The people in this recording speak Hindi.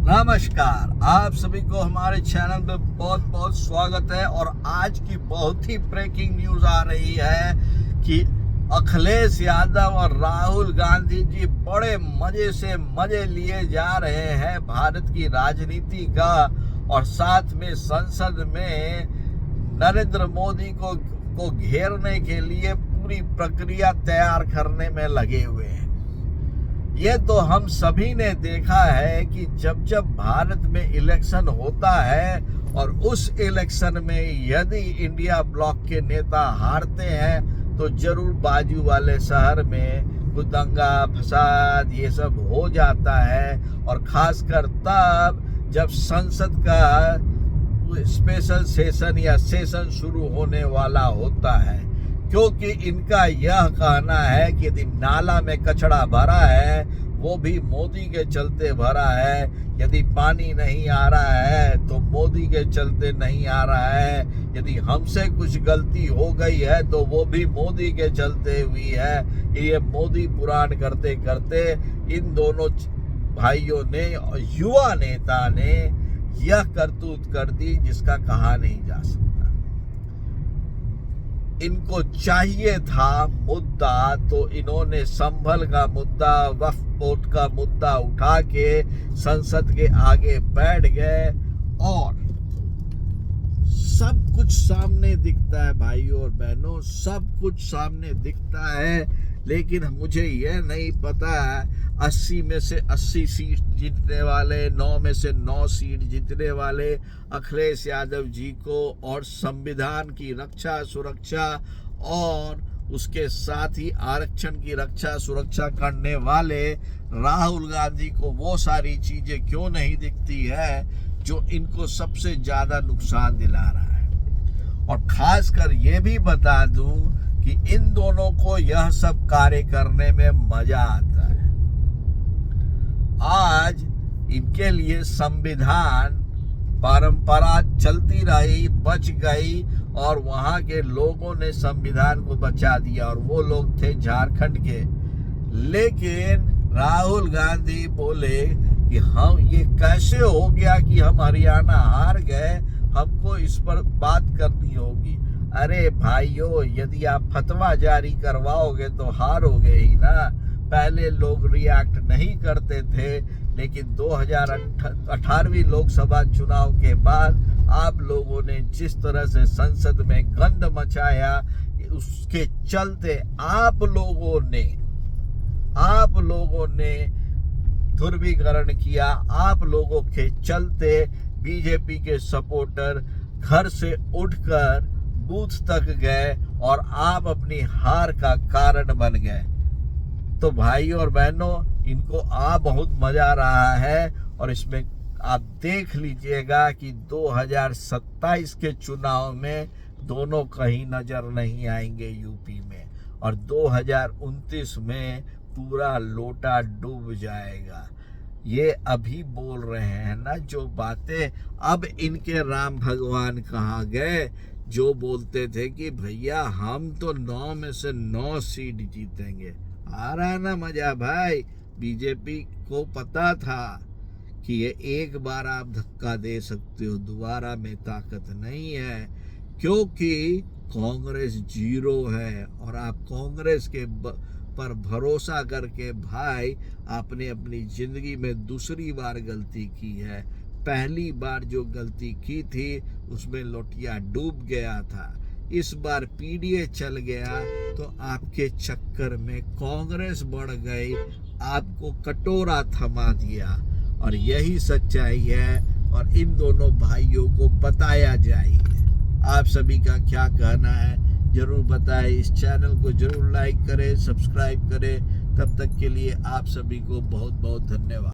नमस्कार, आप सभी को हमारे चैनल में बहुत बहुत स्वागत है। और आज की बहुत ही ब्रेकिंग न्यूज आ रही है कि अखिलेश यादव और राहुल गांधी जी बड़े मजे से मजे लिए जा रहे हैं भारत की राजनीति का, और साथ में संसद में नरेंद्र मोदी को घेरने के लिए पूरी प्रक्रिया तैयार करने में लगे हुए हैं। ये तो हम सभी ने देखा है कि जब जब भारत में इलेक्शन होता है और उस इलेक्शन में यदि इंडिया ब्लॉक के नेता हारते हैं तो जरूर बाजू वाले शहर में कुछ दंगा फसाद ये सब हो जाता है। और खासकर तब जब संसद का स्पेशल सेशन या सेशन शुरू होने वाला होता है, क्योंकि इनका यह कहना है कि यदि नाला में कचरा भरा है वो भी मोदी के चलते भरा है, यदि पानी नहीं आ रहा है तो मोदी के चलते नहीं आ रहा है, यदि हमसे कुछ गलती हो गई है तो वो भी मोदी के चलते हुई है। ये मोदी पुराण करते करते इन दोनों भाइयों ने, युवा नेता ने यह करतूत कर दी जिसका कहा नहीं जा सकता। इनको चाहिए था मुद्दा तो इन्होंने संभल का मुद्दा, वक्फ बोर्ड का मुद्दा उठा के संसद के आगे बैठ गए और सब कुछ सामने दिखता है भाइयों और बहनों, सब कुछ सामने दिखता है। लेकिन मुझे यह नहीं पता 80 में से 80 सीट जीतने वाले, 9 में से 9 सीट जीतने वाले अखिलेश यादव जी को और संविधान की रक्षा सुरक्षा और उसके साथ ही आरक्षण की रक्षा सुरक्षा करने वाले राहुल गांधी को वो सारी चीजें क्यों नहीं दिखती है जो इनको सबसे ज्यादा नुकसान दिला रहा है। और खासकर ये भी बता दूं कि इन दोनों को यह सब कार्य करने में मजा आता है। आज इनके लिए संविधान परंपरा चलती रही, बच गई, और वहां के लोगों ने संविधान को बचा दिया, और वो लोग थे झारखंड के। लेकिन राहुल गांधी बोले कि हम ये कैसे हो गया कि हम हरियाणा हार गए, हमको इस पर बात करनी होगी। अरे भाइयों, यदि आप फतवा जारी करवाओगे तो हारोगे ही ना। पहले लोग रिएक्ट नहीं करते थे, लेकिन 2018 लोकसभा चुनाव के बाद आप लोगों ने जिस तरह से संसद में गंद मचाया, उसके चलते आप लोगों ने ध्रुवीकरण किया। आप लोगों के चलते बीजेपी के सपोर्टर घर से उठकर बूथ तक गए और आप अपनी हार का कारण बन गए। तो भाइयों और बहनों, इनको बहुत मजा आ रहा है। और इसमें आप देख लीजिएगा कि 2027 के चुनाव में दोनों कहीं नजर नहीं आएंगे यूपी में, और 2029 में पूरा लोटा डूब जाएगा। ये अभी बोल रहे हैं ना जो बातें, अब इनके राम भगवान कहाँ गए जो बोलते थे कि भैया हम तो 9 में से 9 सीट जीतेंगे। आ रहा ना मजा भाई। बीजेपी को पता था कि ये एक बार आप धक्का दे सकते हो, दोबारा में ताकत नहीं है, क्योंकि कांग्रेस 0 है। और आप कांग्रेस के पर भरोसा करके भाई आपने अपनी जिंदगी में दूसरी बार गलती की है। पहली बार जो गलती की थी उसमें लोटिया डूब गया था। इस बार पीडीए चल गया तो आपके चक्कर में कांग्रेस बढ़ गई, आपको कटोरा थमा दिया। और यही सच्चाई है, और इन दोनों भाइयों को बताया जाए। आप सभी का क्या कहना है जरूर बताएं। इस चैनल को जरूर लाइक करें, सब्सक्राइब करें। तब तक के लिए आप सभी को बहुत बहुत धन्यवाद।